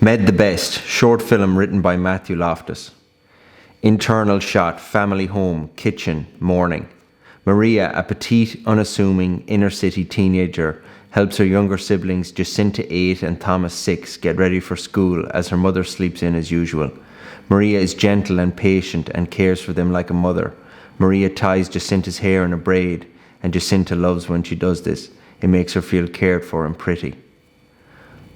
Med the Best, short film written by Matthew Loftus. Internal shot, family home, kitchen, morning. Maria, a petite, unassuming, inner-city teenager, helps her younger siblings Jacinta 8 and Thomas 6 get ready for school as her mother sleeps in as usual. Maria is gentle and patient and cares for them like a mother. Maria ties Jacinta's hair in a braid, and Jacinta loves when she does this. It makes her feel cared for and pretty.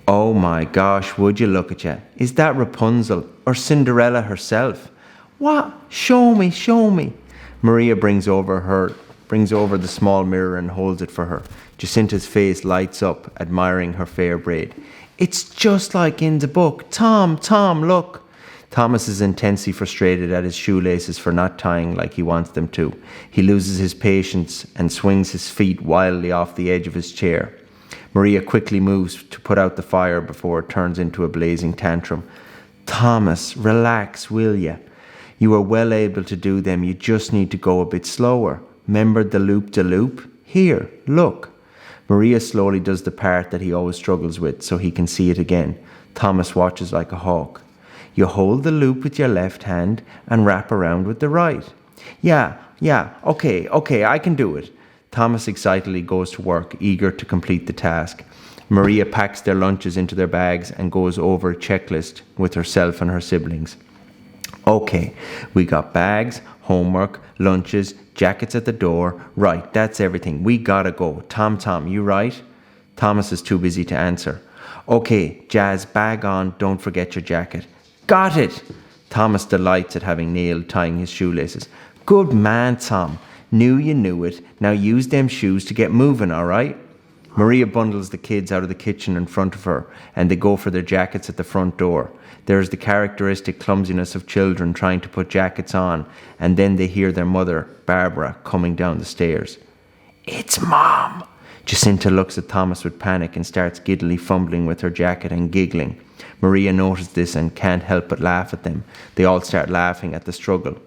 Oh my gosh, would you look at you? Is that Rapunzel or Cinderella herself? What? Show me, show me. Maria brings over the small mirror and holds it for her. Jacinta's face lights up, admiring her fair braid. It's just like in the book. Tom, look. Thomas is intensely frustrated at his shoelaces for not tying like he wants them to. He loses his patience and swings his feet wildly off the edge of his chair. Maria quickly moves to put out the fire before it turns into a blazing tantrum. Thomas, relax, will ya? You are well able to do them, you just need to go a bit slower. Remember the loop-de-loop? Here, look. Maria slowly does the part that he always struggles with so he can see it again. Thomas watches like a hawk. You hold the loop with your left hand and wrap around with the right. Yeah, okay, I can do it. Thomas excitedly goes to work, eager to complete the task. Maria packs their lunches into their bags and goes over a checklist with herself and her siblings. Okay, we got bags, homework, lunches, jackets at the door. Right, that's everything. We gotta go. Tom, you right? Thomas is too busy to answer. Okay, Jazz, bag on, don't forget your jacket. Got it! Thomas delights at having nailed tying his shoelaces. Good man, Tom. Knew you knew it. Now use them shoes to get moving, all right? Maria bundles the kids out of the kitchen in front of her, and they go for their jackets at the front door. There is the characteristic clumsiness of children trying to put jackets on, and then they hear their mother, Barbara, coming down the stairs. It's Mom! Jacinta looks at Thomas with panic and starts giddily fumbling with her jacket and giggling. Maria notices this and can't help but laugh at them. They all start laughing at the struggle.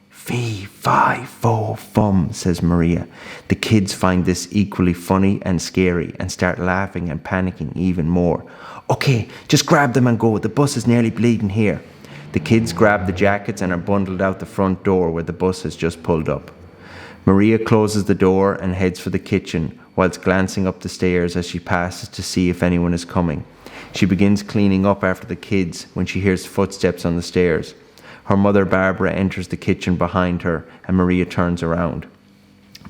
Fee, fi, fo, fum, says Maria. The kids find this equally funny and scary and start laughing and panicking even more. Okay, just grab them and go. The bus is nearly bleeding here. The kids grab the jackets and are bundled out the front door where the bus has just pulled up. Maria closes the door and heads for the kitchen whilst glancing up the stairs as she passes to see if anyone is coming. She begins cleaning up after the kids when she hears footsteps on the stairs. Her mother, Barbara, enters the kitchen behind her and Maria turns around.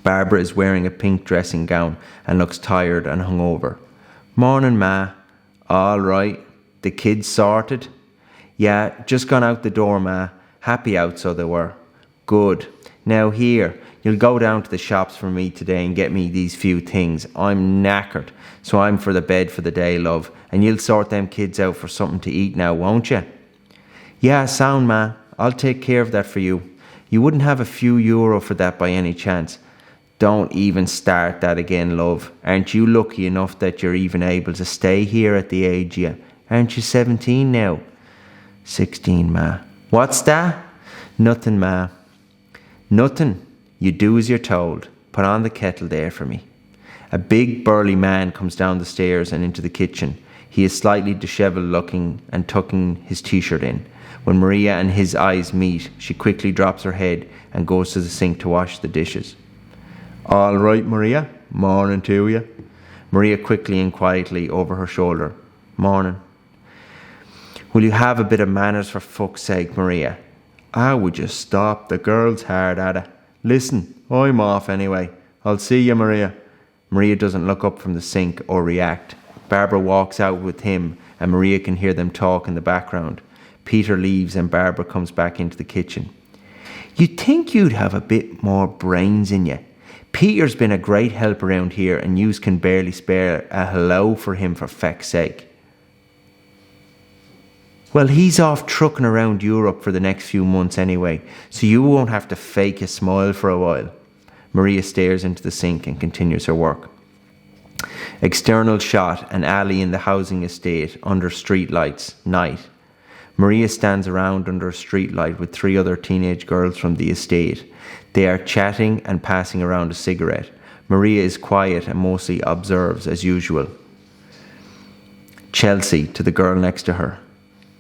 Barbara is wearing a pink dressing gown and looks tired and hungover. Morning, Ma. All right. The kids sorted? Yeah, just gone out the door, Ma. Happy out, so they were. Good. Now here, you'll go down to the shops for me today and get me these few things. I'm knackered, so I'm for the bed for the day, love. And you'll sort them kids out for something to eat now, won't you? Yeah, sound, Ma. I'll take care of that for you. You wouldn't have a few euro for that by any chance. Don't even start that again, love. Aren't you lucky enough that you're even able to stay here at the age you? Aren't you 17 now? 16, Ma. What's that? Nothing, Ma. Nothing. You do as you're told. Put on the kettle there for me. A big burly man comes down the stairs and into the kitchen. He is slightly dishevelled looking and tucking his t-shirt in. When Maria and his eyes meet, she quickly drops her head and goes to the sink to wash the dishes. All right, Maria. Morning to you. Maria quickly and quietly over her shoulder. Morning. Will you have a bit of manners for fuck's sake, Maria? Would you stop? The girl's hard at it. Listen, I'm off anyway. I'll see you, Maria. Maria doesn't look up from the sink or react. Barbara walks out with him and Maria can hear them talk in the background. Peter leaves and Barbara comes back into the kitchen. You'd think you'd have a bit more brains in you. Peter's been a great help around here and yous can barely spare a hello for him for feck's sake. Well, he's off trucking around Europe for the next few months anyway, so you won't have to fake a smile for a while. Maria stares into the sink and continues her work. External shot, an alley in the housing estate under street lights, night. Maria stands around under a streetlight with 3 other teenage girls from the estate. They are chatting and passing around a cigarette. Maria is quiet and mostly observes as usual. Chelsea, to the girl next to her.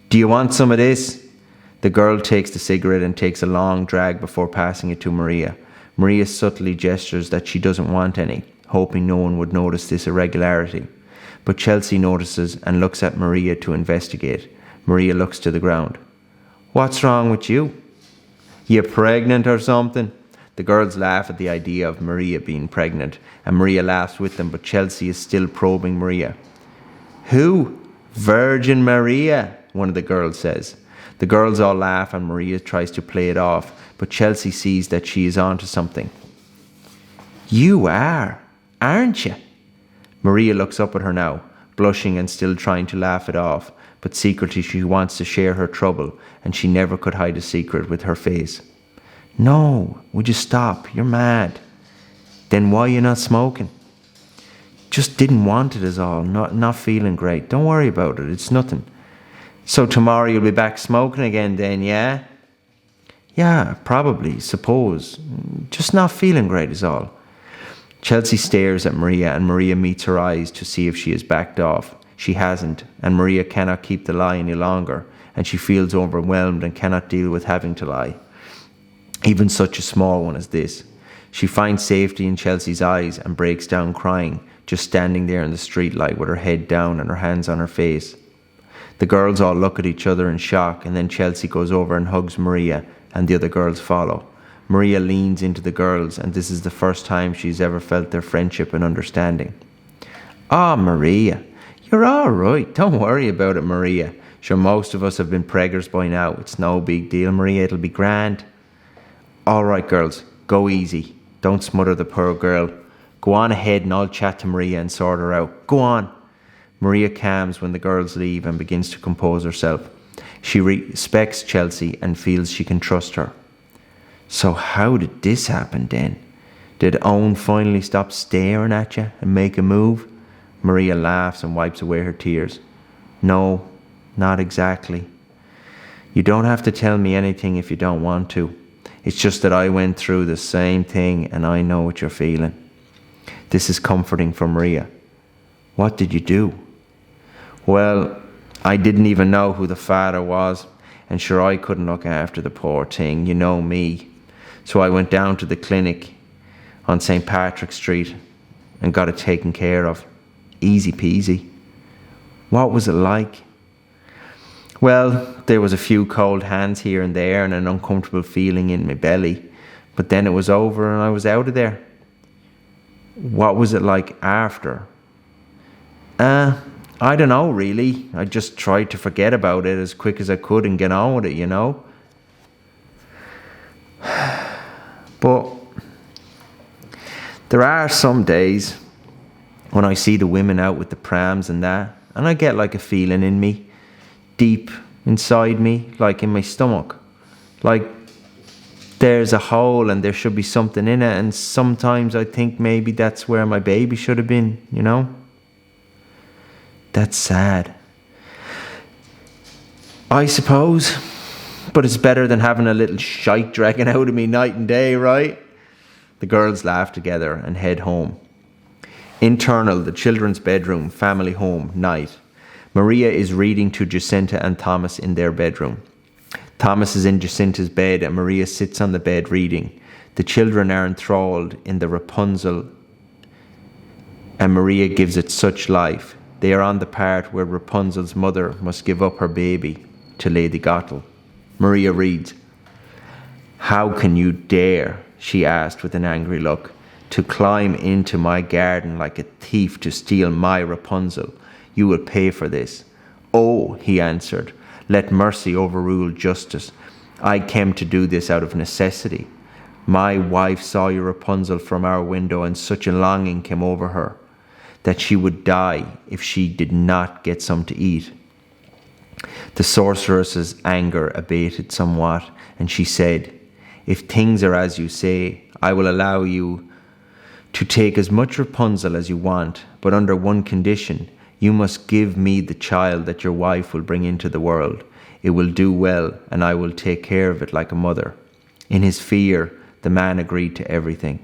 Do you want some of this? The girl takes the cigarette and takes a long drag before passing it to Maria. Maria subtly gestures that she doesn't want any, hoping no one would notice this irregularity. But Chelsea notices and looks at Maria to investigate. Maria looks to the ground. What's wrong with you? You pregnant or something? The girls laugh at the idea of Maria being pregnant, and Maria laughs with them, but Chelsea is still probing Maria. Who? Virgin Maria, one of the girls says. The girls all laugh and Maria tries to play it off, but Chelsea sees that she is onto something. You are, aren't you? Maria looks up at her now, blushing and still trying to laugh it off, but secretly she wants to share her trouble, and she never could hide a secret with her face. No, would you stop? You're mad. Then why are you not smoking? Just didn't want it is all, not feeling great. Don't worry about it, it's nothing. So tomorrow you'll be back smoking again then, yeah? Yeah, probably, suppose. Just not feeling great is all. Chelsea stares at Maria and Maria meets her eyes to see if she has backed off. She hasn't, and Maria cannot keep the lie any longer, and she feels overwhelmed and cannot deal with having to lie. Even such a small one as this. She finds safety in Chelsea's eyes and breaks down crying, just standing there in the streetlight with her head down and her hands on her face. The girls all look at each other in shock, and then Chelsea goes over and hugs Maria, and the other girls follow. Maria leans into the girls, and this is the first time she's ever felt their friendship and understanding. Ah, Maria, you're all right. Don't worry about it, Maria. Sure, most of us have been preggers by now. It's no big deal, Maria. It'll be grand. All right, girls, go easy. Don't smother the poor girl. Go on ahead and I'll chat to Maria and sort her out. Go on. Maria calms when the girls leave and begins to compose herself. She respects Chelsea and feels she can trust her. So how did this happen then? Did Owen finally stop staring at you and make a move? Maria laughs and wipes away her tears. No, not exactly. You don't have to tell me anything if you don't want to. It's just that I went through the same thing and I know what you're feeling. This is comforting for Maria. What did you do? Well, I didn't even know who the father was, and sure I couldn't look after the poor thing, you know me. So I went down to the clinic on St. Patrick's Street and got it taken care of. Easy peasy. What was it like? Well, there was a few cold hands here and there and an uncomfortable feeling in my belly, but then it was over and I was out of there. What was it like after? I don't know really. I just tried to forget about it as quick as I could and get on with it, you know. But there are some days when I see the women out with the prams and that, and I get like a feeling in me, deep inside me, like in my stomach, like there's a hole and there should be something in it, and sometimes I think maybe that's where my baby should have been, you know. That's sad, I suppose, but it's better than having a little shite dragging out of me night and day, right? The girls laugh together and head home. Internal, the children's bedroom, family home, night. Maria is reading to Jacinta and Thomas in their bedroom. Thomas is in Jacinta's bed and Maria sits on the bed reading. The children are enthralled in the Rapunzel and Maria gives it such life. They are on the part where Rapunzel's mother must give up her baby to Lady Gothel. Maria reads, "How can you dare," she asked with an angry look, "to climb into my garden like a thief to steal my Rapunzel? You will pay for this." "Oh," he answered, "let mercy overrule justice. I came to do this out of necessity. My wife saw your Rapunzel from our window and such a longing came over her that she would die if she did not get some to eat." The sorceress's anger abated somewhat, and she said, "If things are as you say, I will allow you to take as much Rapunzel as you want, but under one condition. You must give me the child that your wife will bring into the world. It will do well, and I will take care of it like a mother." In his fear, the man agreed to everything.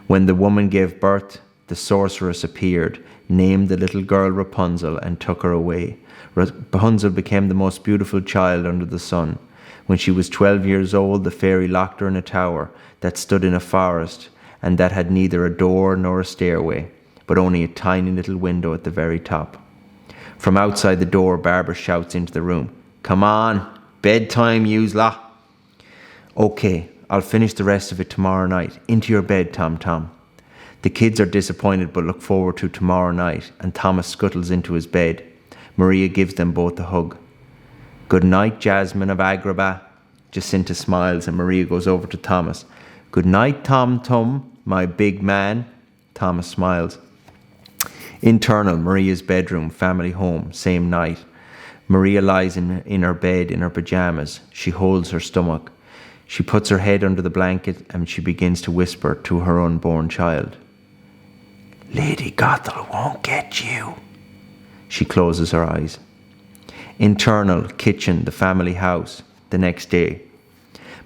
When the woman gave birth, the sorceress appeared, named the little girl Rapunzel, and took her away. Rapunzel became the most beautiful child under the sun. When she was 12 years old, the fairy locked her in a tower that stood in a forest, and that had neither a door nor a stairway, but only a tiny little window at the very top. From outside the door, Barbara shouts into the room, "Come on, bedtime, yous lot." "Okay, I'll finish the rest of it tomorrow night. Into your bed, Tom." The kids are disappointed but look forward to tomorrow night, and Thomas scuttles into his bed. Maria gives them both a hug. "Good night, Jasmine of Agrabah." Jacinta smiles and Maria goes over to Thomas. "Good night, Tom, my big man." Thomas smiles. Internal, Maria's bedroom, family home, same night. Maria lies in her bed in her pajamas. She holds her stomach. She puts her head under the blanket and she begins to whisper to her unborn child. "Lady Gothel won't get you." She closes her eyes. Internal, kitchen, the family house, the next day.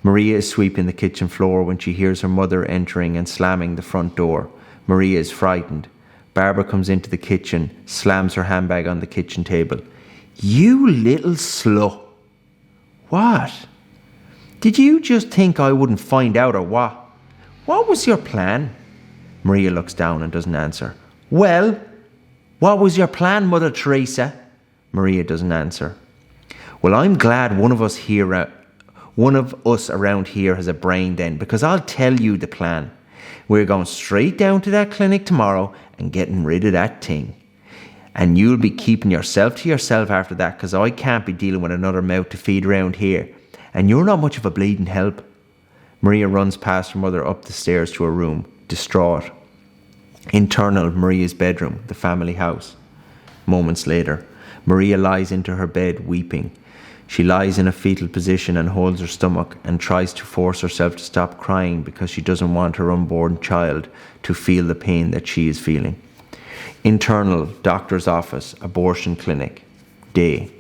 Maria is sweeping the kitchen floor when she hears her mother entering and slamming the front door. Maria is frightened. Barbara comes into the kitchen, slams her handbag on the kitchen table. "You little slut." "What? Did you just think I wouldn't find out or what? What was your plan?" Maria looks down and doesn't answer. "Well, what was your plan, Mother Teresa?" Maria doesn't answer. "Well, I'm glad one of us around here has a brain then, because I'll tell you the plan. We're going straight down to that clinic tomorrow and getting rid of that thing. And you'll be keeping yourself to yourself after that, because I can't be dealing with another mouth to feed around here. And you're not much of a bleeding help." Maria runs past her mother up the stairs to her room, distraught. Internal, Maria's bedroom, the family house. Moments later, Maria lies into her bed weeping. She lies in a fetal position and holds her stomach and tries to force herself to stop crying because she doesn't want her unborn child to feel the pain that she is feeling. Internal, doctor's office, abortion clinic. Day.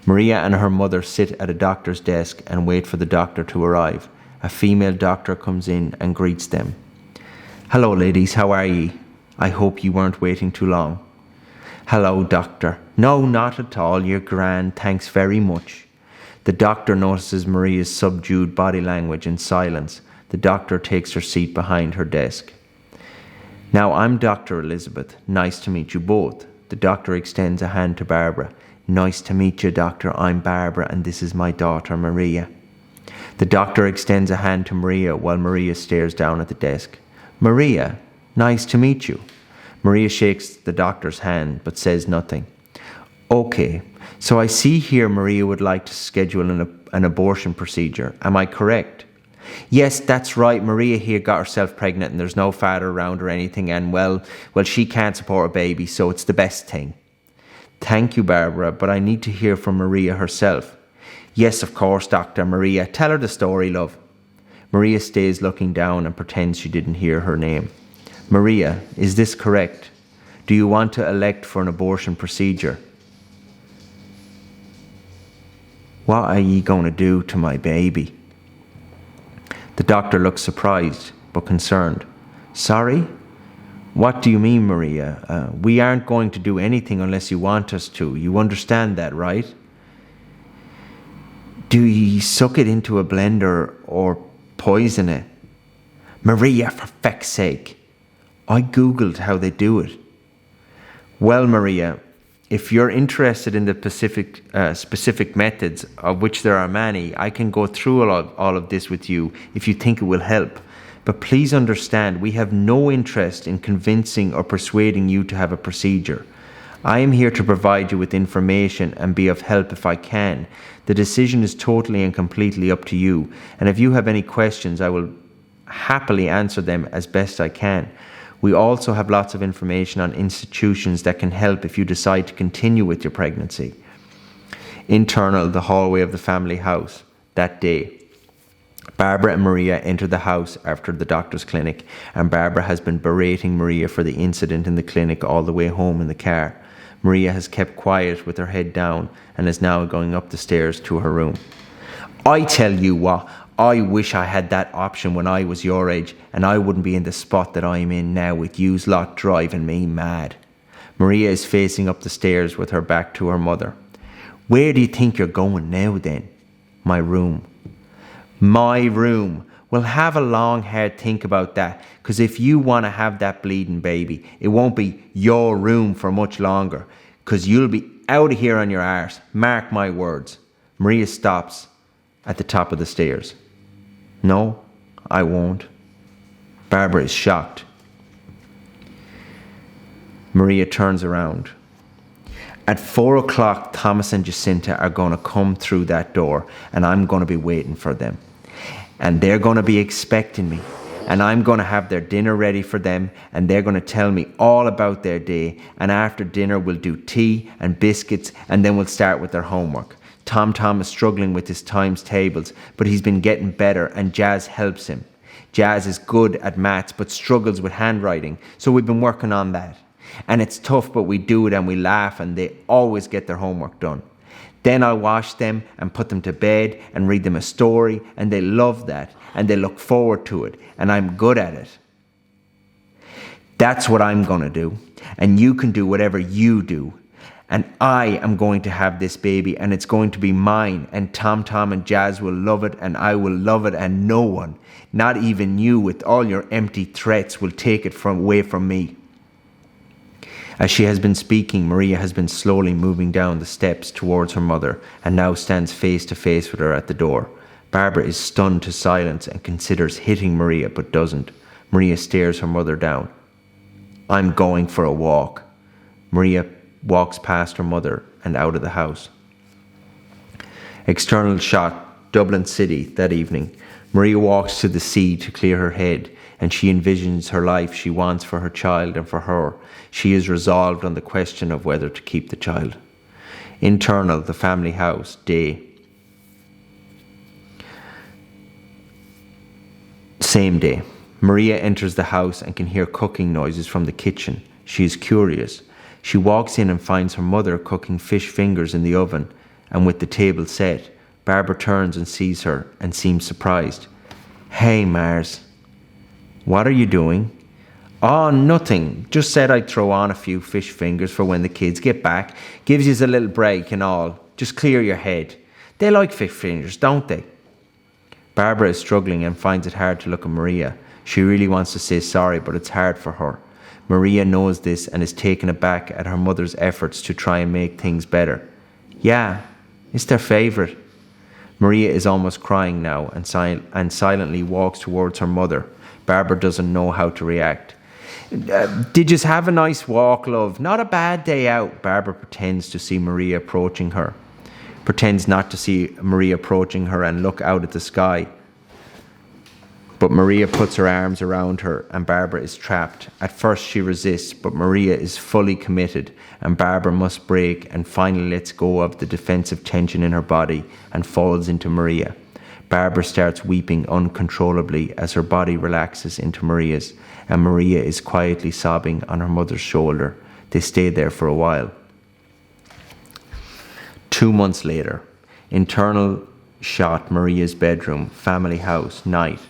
Maria and her mother sit at a doctor's desk and wait for the doctor to arrive. A female doctor comes in and greets them. "Hello, ladies, how are ye? I hope you weren't waiting too long." "Hello, doctor." "No, not at all. You're grand. Thanks very much." The doctor notices Maria's subdued body language and silence. The doctor takes her seat behind her desk. "Now, I'm Dr. Elizabeth. Nice to meet you both." The doctor extends a hand to Barbara. "Nice to meet you, doctor. I'm Barbara and this is my daughter, Maria." The doctor extends a hand to Maria while Maria stares down at the desk. "Maria, nice to meet you." Maria shakes the doctor's hand but says nothing. "Okay, so I see here Maria would like to schedule an abortion procedure. Am I correct?" "Yes, that's right. Maria here got herself pregnant and there's no father around or anything, and well, she can't support a baby, so it's the best thing." "Thank you, Barbara, but I need to hear from Maria herself." "Yes, of course, Doctor. Maria, tell her the story, love." Maria stays looking down and pretends she didn't hear her name. "Maria, is this correct? Do you want to elect for an abortion procedure?" "What are ye going to do to my baby?" The doctor looks surprised but concerned. "Sorry? What do you mean, Maria? We aren't going to do anything unless you want us to. You understand that, right? Do ye suck it into a blender or poison it?" "Maria, for feck's sake. I googled how they do it." "Well, Maria, if you're interested in the specific methods, of which there are many, I can go through all of this with you if you think it will help. But please understand, we have no interest in convincing or persuading you to have a procedure. I am here to provide you with information and be of help if I can. The decision is totally and completely up to you, and if you have any questions, I will happily answer them as best I can. We also have lots of information on institutions that can help if you decide to continue with your pregnancy." Internal, the hallway of the family house. That day, Barbara and Maria enter the house after the doctor's clinic, and Barbara has been berating Maria for the incident in the clinic all the way home in the car. Maria has kept quiet with her head down and is now going up the stairs to her room. "I tell you what, I wish I had that option when I was your age, and I wouldn't be in the spot that I'm in now with yous lot driving me mad. Maria is facing up the stairs with her back to her mother. Where do you think you're going now then? My room. My room. Well, have a long hard think about that, because if you want to have that bleeding baby, it won't be your room for much longer, because you'll be out of here on your arse. Mark my words. Maria stops at the top of the stairs. No, I won't. Barbara is shocked. Maria turns around. At 4 o'clock, Thomas and Jacinta are going to come through that door, and I'm going to be waiting for them. And they're going to be expecting me. And I'm going to have their dinner ready for them, and they're going to tell me all about their day. And after dinner, we'll do tea and biscuits, and then we'll start with their homework. Tom is struggling with his times tables, but he's been getting better, and Jazz helps him. Jazz is good at maths, but struggles with handwriting, so we've been working on that. And it's tough, but we do it and we laugh, and they always get their homework done. Then I'll wash them and put them to bed and read them a story, and they love that, and they look forward to it, and I'm good at it. That's what I'm going to do, and you can do whatever you do. And I am going to have this baby, and it's going to be mine, and Tom and Jazz will love it, and I will love it, and no one, not even you with all your empty threats, will take it away from me. As she has been speaking, Maria has been slowly moving down the steps towards her mother, and now stands face to face with her at the door. Barbara is stunned to silence and considers hitting Maria, but doesn't. Maria stares her mother down. I'm going for a walk. Maria walks past her mother and out of the house. External shot, Dublin City that evening. Maria walks to the sea to clear her head, and she envisions her life she wants for her child and for her. She is resolved on the question of whether to keep the child. Internal, the family house, day. Same day. Maria enters the house and can hear cooking noises from the kitchen. She is curious. She walks in and finds her mother cooking fish fingers in the oven and with the table set. Barbara turns and sees her and seems surprised. Hey, Mars. What are you doing? Oh, nothing. Just said I'd throw on a few fish fingers for when the kids get back. Gives you a little break and all. Just clear your head. They like fish fingers, don't they? Barbara is struggling and finds it hard to look at Maria. She really wants to say sorry, but it's hard for her. Maria knows this and is taken aback at her mother's efforts to try and make things better. Yeah, it's their favourite. Maria is almost crying now and silently walks towards her mother. Barbara doesn't know how to react. Did you have a nice walk, love? Not a bad day out. Barbara pretends to see Maria approaching her. Pretends not to see Maria approaching her and look out at the sky. But Maria puts her arms around her and Barbara is trapped. At first she resists, but Maria is fully committed and Barbara must break and finally lets go of the defensive tension in her body and falls into Maria. Barbara starts weeping uncontrollably as her body relaxes into Maria's, and Maria is quietly sobbing on her mother's shoulder. They stay there for a while. 2 months later, internal shot, Maria's bedroom, family house, night.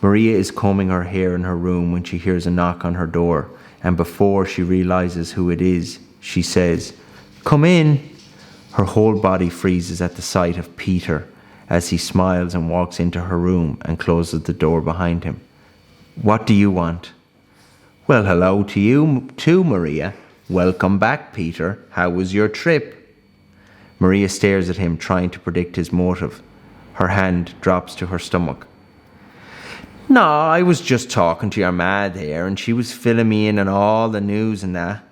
Maria is combing her hair in her room when she hears a knock on her door, and before she realizes who it is, she says, "Come in." Her whole body freezes at the sight of Peter as he smiles and walks into her room and closes the door behind him. "What do you want?" "Well, hello to you too, Maria. Welcome back, Peter. How was your trip?" Maria stares at him, trying to predict his motive. Her hand drops to her stomach. "No, I was just talking to your ma there, and she was filling me in on all the news and that.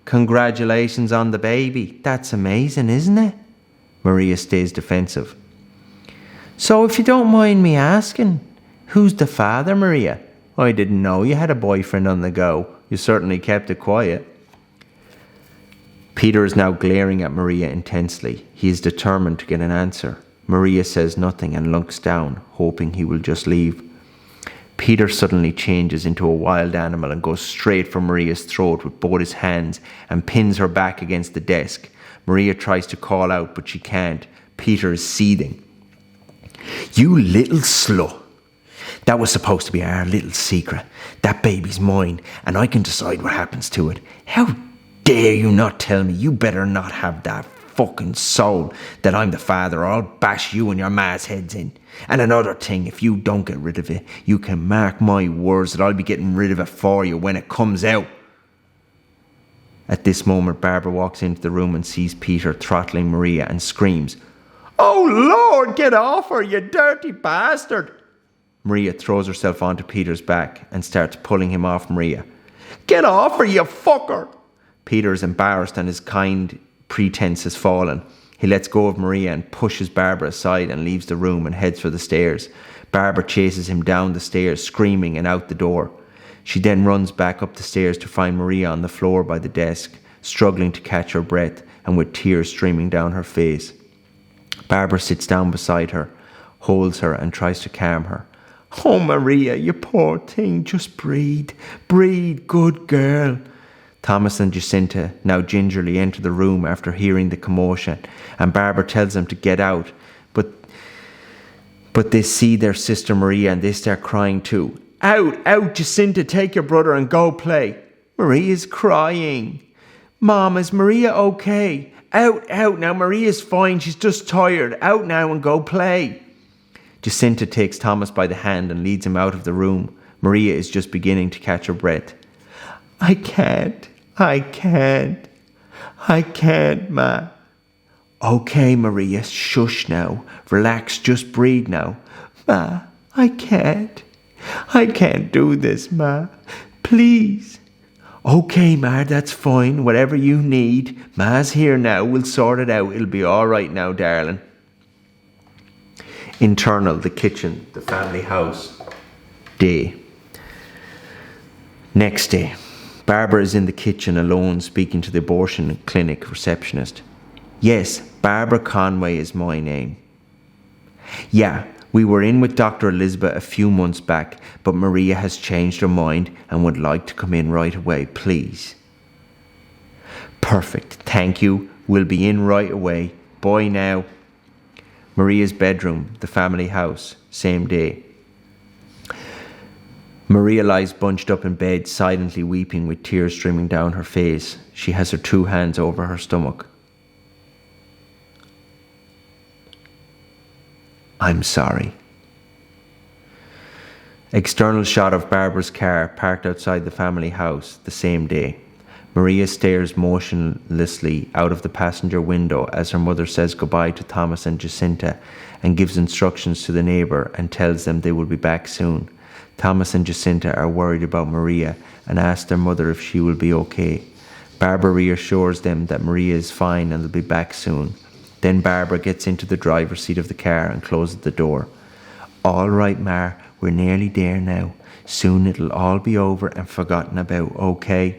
Congratulations on the baby. That's amazing, isn't it?" Maria stays defensive. "So if you don't mind me asking, who's the father, Maria? I didn't know you had a boyfriend on the go. You certainly kept it quiet." Peter is now glaring at Maria intensely. He is determined to get an answer. Maria says nothing and looks down, hoping he will just leave. Peter suddenly changes into a wild animal and goes straight for Maria's throat with both his hands and pins her back against the desk. Maria tries to call out, but she can't. Peter is seething. You little slut. That was supposed to be our little secret. That baby's mine, and I can decide what happens to it. How dare you not tell me? You better not have that fucking soul that I'm the father, or I'll bash you and your ma's heads in. And another thing, if you don't get rid of it, you can mark my words that I'll be getting rid of it for you when it comes out. At this moment, Barbara walks into the room and sees Peter throttling Maria and screams, "Oh Lord, get off her, you dirty bastard!" Maria throws herself onto Peter's back and starts pulling him off Maria. "Get off her, you fucker!" Peter is embarrassed and his kind pretense has fallen. He lets go of Maria and pushes Barbara aside and leaves the room and heads for the stairs. Barbara chases him down the stairs, screaming, and out the door. She then runs back up the stairs to find Maria on the floor by the desk, struggling to catch her breath and with tears streaming down her face. Barbara sits down beside her, holds her and tries to calm her. "Oh, Maria, you poor thing, just breathe. Breathe, good girl." Thomas and Jacinta now gingerly enter the room after hearing the commotion, and Barbara tells them to get out, but they see their sister Maria and they start crying too. "Out, out, Jacinta, take your brother and go play." "Maria's crying." "Mom, is Maria okay?" "Out, out, now Maria's fine, she's just tired. Out now and go play." Jacinta takes Thomas by the hand and leads him out of the room. Maria is just beginning to catch her breath. I can't, Ma." "Okay, Maria, shush now. Relax, just breathe now." "Ma, I can't do this, Ma. Please." "Okay, Ma, that's fine. Whatever you need. Ma's here now. We'll sort it out. It'll be all right now, darling." Internal, the kitchen, the family house. Day. Next day. Barbara is in the kitchen alone speaking to the abortion clinic receptionist. "Yes, Barbara Conway is my name." "Yeah, we were in with Dr. Elizabeth a few months back, but Maria has changed her mind and would like to come in right away, please." "Perfect, thank you. We'll be in right away. Bye now." Maria's bedroom, the family house, same day. Maria lies bunched up in bed, silently weeping with tears streaming down her face. She has her two hands over her stomach. "I'm sorry." External shot of Barbara's car parked outside the family house the same day. Maria stares motionlessly out of the passenger window as her mother says goodbye to Thomas and Jacinta and gives instructions to the neighbour and tells them they will be back soon. Thomas and Jacinta are worried about Maria and ask their mother if she will be okay. Barbara reassures them that Maria is fine and they'll be back soon. Then Barbara gets into the driver's seat of the car and closes the door. "All right, Mar, we're nearly there now. Soon it'll all be over and forgotten about, okay?"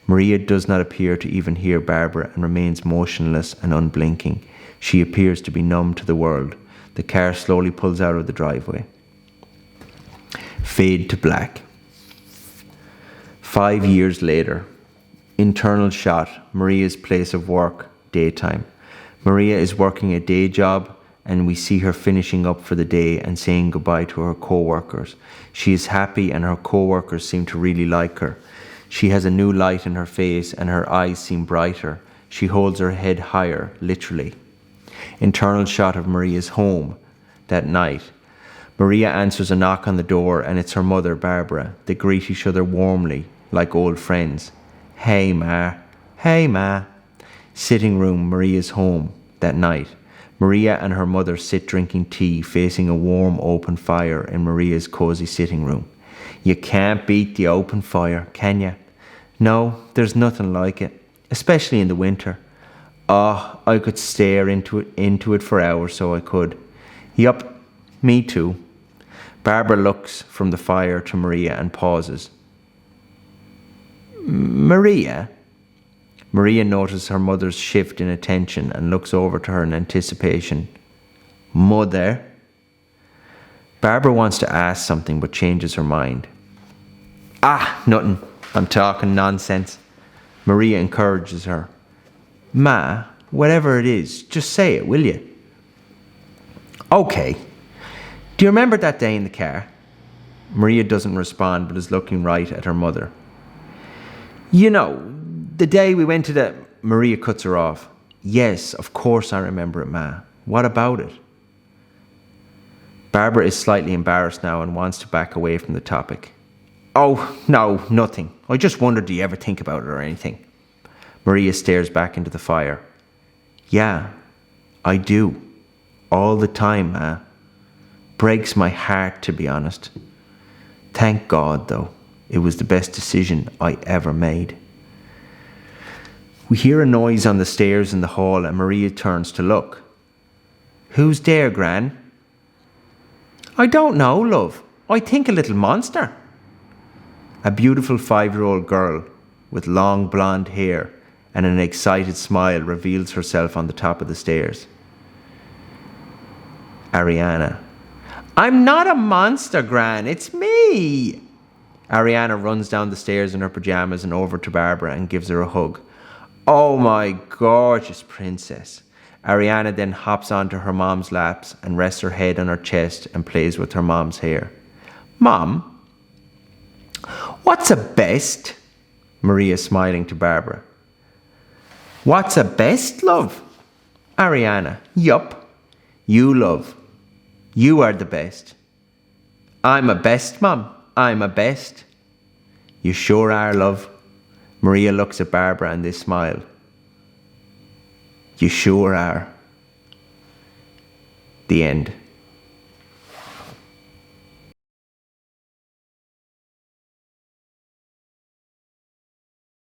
Maria does not appear to even hear Barbara and remains motionless and unblinking. She appears to be numb to the world. The car slowly pulls out of the driveway. Fade to black. 5 years later. Internal shot, Maria's place of work, daytime. Maria is working a day job and we see her finishing up for the day and saying goodbye to her co-workers. She is happy and her co-workers seem to really like her. She has a new light in her face and her eyes seem brighter. She holds her head higher, literally. Internal shot of Maria's home that night. Maria answers a knock on the door and it's her mother, Barbara. They greet each other warmly, like old friends. "Hey, Ma." "Hey, Ma." Sitting room, Maria's home that night. Maria and her mother sit drinking tea, facing a warm open fire in Maria's cosy sitting room. You can't beat the open fire, can you? No, there's nothing like it, especially in the winter. Oh, I could stare into it for hours, so I could. Yup, me too. Barbara looks from the fire to Maria and pauses. Maria? Maria notices her mother's shift in attention and looks over to her in anticipation. Mother? Barbara wants to ask something but changes her mind. Nothing. I'm talking nonsense. Maria encourages her. Ma, whatever it is, just say it, will you? Okay. Do you remember that day in the car? Maria doesn't respond but is looking right at her mother. You know, the day we went to the... Maria cuts her off. Yes, of course I remember it, Ma. What about it? Barbara is slightly embarrassed now and wants to back away from the topic. Oh, no, nothing. I just wondered, do you ever think about it or anything? Maria stares back into the fire. Yeah, I do. All the time, Ma. Breaks my heart, to be honest. Thank God, though. It was the best decision I ever made. We hear a noise on the stairs in the hall and Maria turns to look. Who's there, Gran? I don't know, love. I think a little monster. A beautiful 5-year-old girl with long blonde hair and an excited smile reveals herself on the top of the stairs. Ariana. I'm not a monster, Gran. It's me. Ariana runs down the stairs in her pajamas and over to Barbara and gives her a hug. Oh, my gorgeous princess. Ariana then hops onto her mom's laps and rests her head on her chest and plays with her mom's hair. Mom, what's a best? Maria smiling to Barbara. What's a best, love? Ariana. Yup. You, love. You are the best. I'm a best, Mom. I'm a best. You sure are, love. Maria looks at Barbara and they smile. You sure are. The end.